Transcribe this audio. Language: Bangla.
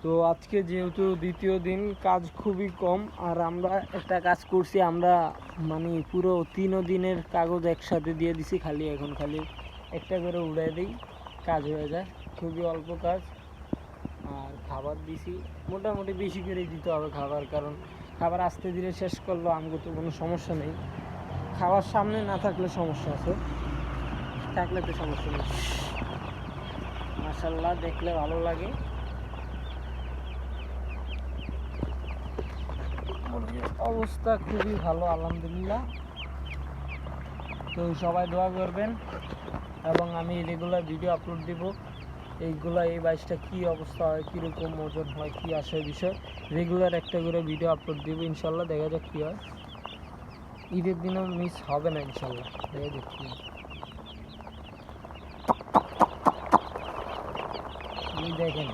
তো আজকে যেহেতু দ্বিতীয় দিন, কাজ খুবই কম। আর আমরা একটা কাজ করছি, আমরা মানে পুরো 3 দিনের কাগজ একসাথে দিয়ে দিছি। এখন খালি একটা করে উড়াই দিই, কাজ হয়ে যায়। খুবই অল্প কাজ। আর খাবার দিছি মোটামুটি বেশি করেই দিতে হবে খাবার, কারণ খাবার আস্তে ধীরে শেষ করলেও আমাকে তো কোনো সমস্যা নেই। খাবার সামনে না থাকলে সমস্যা আছে, থাকলে তো সমস্যা নেই। মাশাআল্লাহ, দেখলে ভালো লাগে। অবস্থা খুবই ভালো, আলহামদুলিল্লাহ। তো সবাই দোয়া করবেন, এবং আমি রেগুলার ভিডিও আপলোড দিব। এই বাইশটা কী অবস্থা হয়, কীরকম ওজন হয়, কী আসে বিষয়, রেগুলার একটা করে ভিডিও আপলোড দিব ইনশাল্লাহ। দেখা যাক কী হয়। ঈদের দিনও মিস হবে না ইনশাল্লাহ। দেখা যাক কী দেখেন